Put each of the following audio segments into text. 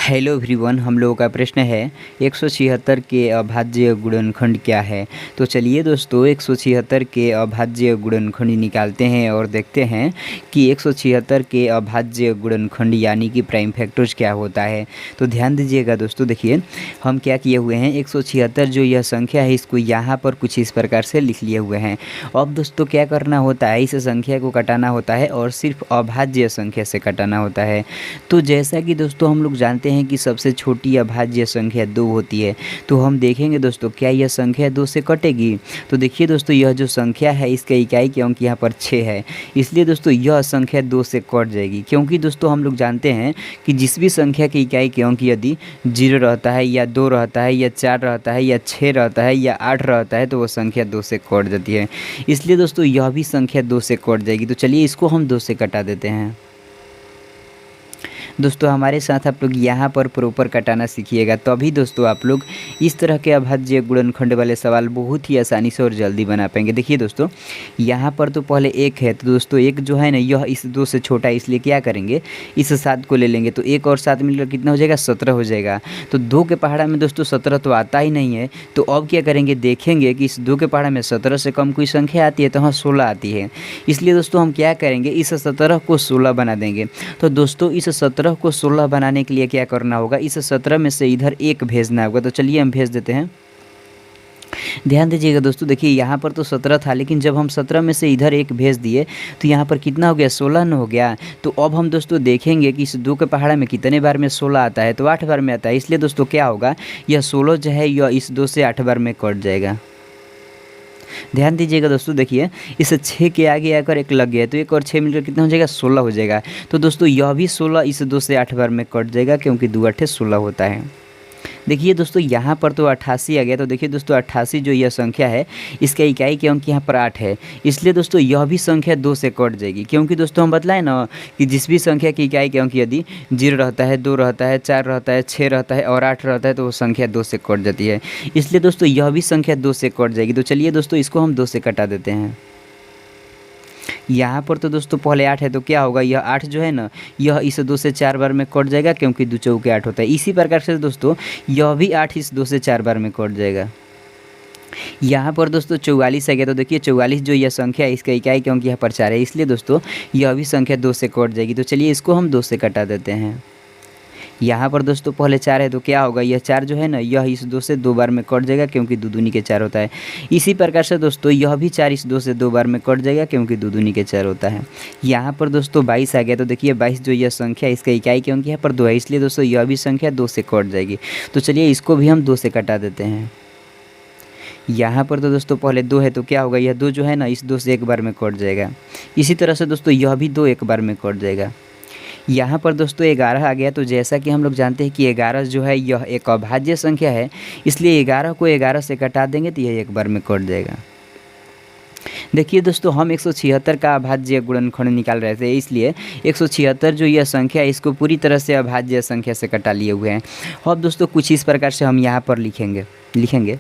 Hello everyone, हम लोगों का प्रश्न है 176 के अभाज्य गुणनखंड क्या है। तो चलिए दोस्तों 176 के अभाज्य गुणनखंड निकालते हैं और देखते हैं कि 176 के अभाज्य गुणनखंड यानी कि प्राइम फैक्टर्स क्या होता है। तो ध्यान दीजिएगा दोस्तों, देखिए हम क्या किए हुए हैं, 176 जो यह संख्या है इसको यहाँ पर कुछ इस प्रकार से लिख लिए हुए हैं। अब दोस्तों क्या करना होता है, इस संख्या को घटाना होता है और सिर्फ अभाज्य संख्या से घटाना होता है। तो जैसा कि दोस्तों हम लोग जानते हैं कि सबसे छोटी अभाज्य संख्या 2 होती है। तो हम देखेंगे दोस्तों क्या यह संख्या 2 से कटेगी। तो देखिए दोस्तों, यह जो संख्या है इसका इकाई के अंक यहाँ पर 6 है, इसलिए दोस्तों यह संख्या 2 से कट जाएगी। क्योंकि दोस्तों हम लोग जानते हैं कि जिस भी संख्या के इकाई के अंक यदि 0 रहता है या 2 रहता है या 4 रहता है या 6 रहता है या 8 रहता है तो वो संख्या 2 से कट जाती है। इसलिए दोस्तों यह भी संख्या 2 से कट जाएगी। तो चलिए इसको हम 2 से कटा देते हैं। दोस्तों हमारे साथ आप लोग यहाँ पर प्रॉपर कटाना सीखिएगा, तभी दोस्तों आप लोग इस तरह के अभाज्य गुणनखंड वाले सवाल बहुत ही आसानी से और जल्दी बना पाएंगे। देखिए दोस्तों यहाँ पर तो पहले 1 है, तो दोस्तों 1 जो है ना यह इस 2 से छोटा है, इसलिए क्या करेंगे इस 7 को ले लेंगे। तो 1 और 7 मिलकर कितना हो जाएगा, 17 हो जाएगा। तो 2 के पहाड़ा में दोस्तों 17 तो आता ही नहीं है। तो अब क्या करेंगे, देखेंगे कि इस 2 के पहाड़ा में 17 से कम कोई संख्या आती है तो हाँ 16 आती है। इसलिए दोस्तों हम क्या करेंगे, इस 17 को 16 बना देंगे। तो दोस्तों इस 17 को 16 बनाने के लिए क्या करना होगा, इस 17 में से इधर 1 भेजना होगा। तो चलिए हम भेज देते हैं। ध्यान दीजिएगा दोस्तों, देखिए यहाँ पर तो 17 था, लेकिन जब हम 17 में से इधर 1 भेज दिए तो यहाँ पर कितना हो गया, 16 न हो गया। तो अब हम दोस्तों देखेंगे कि इस 2 के पहाड़ा में कितने बार में 16 आता है, तो 8 बार में आता है। इसलिए दोस्तों क्या होगा, यह 16 जो है यह इस 2 से 8 बार में कट जाएगा। ध्यान दीजिएगा दोस्तों, देखिए इस 6 के आगे आकर 1 लग गया, तो 1 और 6 मिलकर कितना हो जाएगा, 16 हो जाएगा। तो दोस्तों यह भी 16 इस 2 से 8 बार में कट जाएगा, क्योंकि 2 8 16 होता है। देखिए दोस्तों यहाँ पर तो 88 आ गया। तो देखिए दोस्तों 88 जो यह संख्या है इसका इकाई के अंक यहाँ पर 8 है, इसलिए दोस्तों यह भी संख्या 2 से कट जाएगी। क्योंकि दोस्तों हम बतलाएं ना कि जिस भी संख्या की इकाई के अंक यदि 0 रहता है, 2 रहता है, 4 रहता है, 6 रहता है और 8 रहता है तो वो संख्या 2 से कट जाती है। इसलिए दोस्तों यह भी संख्या 2 से कट जाएगी। तो चलिए दोस्तों इसको हम 2 से कटा देते हैं। यहाँ पर तो दोस्तों पहले 8 है, तो क्या होगा, यह 8 जो है ना यह इस 2 से 4 बार में कट जाएगा, क्योंकि 2 चौके 8 होता है। इसी प्रकार से दोस्तों यह भी 8 इस 2 से 4 बार में कट जाएगा। यहाँ पर दोस्तों 44 आ गया। तो देखिए 44 जो यह संख्या है इसका इकाई के अंक यहाँ पर 4 है, इसलिए दोस्तों यह भी संख्या 2 से कट जाएगी। तो चलिए इसको हम 2 से कटा देते हैं। यहाँ पर दोस्तों पहले 4 है, तो क्या होगा, यह 4 जो है ना यह इस 2 से 2 बार में कट जाएगा, क्योंकि 2 दूनी के 4 होता है। इसी प्रकार से दोस्तों यह भी 4 इस 2 से 2 बार में कट जाएगा, क्योंकि 2 दूनी के 4 होता है। यहाँ पर दोस्तों 22 आ गया। तो देखिए 22 जो यह संख्या इसका इकाई के अंक यहाँ पर 2 है, इसलिए दोस्तों यह भी संख्या 2 से कट जाएगी। तो चलिए इसको भी हम 2 से कटा देते हैं। यहाँ पर तो दोस्तों पहले 2 है, तो क्या होगा, यह 2 जो है ना इस 2 से 1 बार में कट जाएगा। इसी तरह से दोस्तों यह भी 2 1 बार में कट जाएगा। यहाँ पर दोस्तों 11 आ गया। तो जैसा कि हम लोग जानते हैं कि 11 जो है यह एक अभाज्य संख्या है, इसलिए 11 को 11 से कटा देंगे तो यह 1 बार में कट जाएगा। देखिए दोस्तों हम 176 का अभाज्य गुणनखंड निकाल रहे थे, इसलिए 176 जो यह संख्या है इसको पूरी तरह से अभाज्य संख्या से कटा लिए हुए हैं। अब दोस्तों कुछ इस प्रकार से हम यहाँ पर लिखेंगे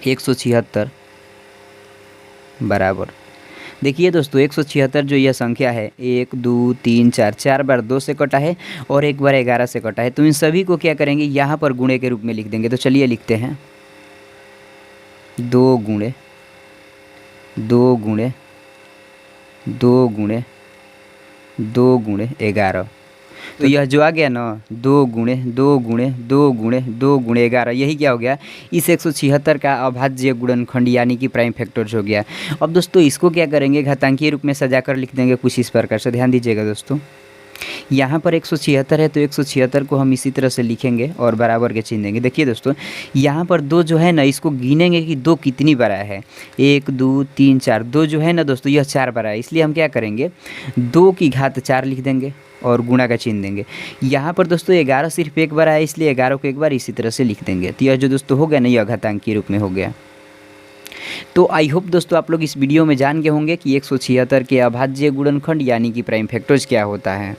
176 बराबर, देखिए दोस्तों 176 जो यह संख्या है 1 2 3 4 4 बार 2 से कटा है और 1 बार 11 से कटा है। तो इन सभी को क्या करेंगे, यहाँ पर गुणे के रूप में लिख देंगे। तो चलिए लिखते हैं 2 गुणे 2 गुणे 2 गुणे 2 गुणे 11। तो यह जो आ गया ना 2 गुणे 2 गुणे 2 गुणे 2 गुणे 11, यही क्या हो गया, इस 176 का अभाज्य गुणनखंड यानी कि प्राइम फैक्टर्स हो गया। अब दोस्तों इसको क्या करेंगे, घातांकीय रूप में सजाकर लिख देंगे कुछ इस प्रकार से। ध्यान दीजिएगा दोस्तों, यहाँ पर 176 है, तो 176 को हम इसी तरह से लिखेंगे और बराबर के चिन्ह देंगे। देखिए दोस्तों यहाँ पर 2 जो है ना इसको गिनेंगे कि 2 कितनी बार आया है, 1 2 3 4। 2 जो है ना दोस्तों यह 4 बार आया, इसलिए हम क्या करेंगे 2 की घात 4 लिख देंगे और गुणा का चिन्ह देंगे। यहाँ पर दोस्तों 11 सिर्फ 1 बार आया, इसलिए 11 को 1 बार इसी तरह से लिख देंगे। तो यह जो दोस्तों हो गया ना यह घातांकीय रूप में हो गया। तो आई होप दोस्तों आप लोग इस वीडियो में जान गए होंगे कि 176 के अभाज्य गुणनखंड यानी कि प्राइम फैक्टर्स क्या होता है।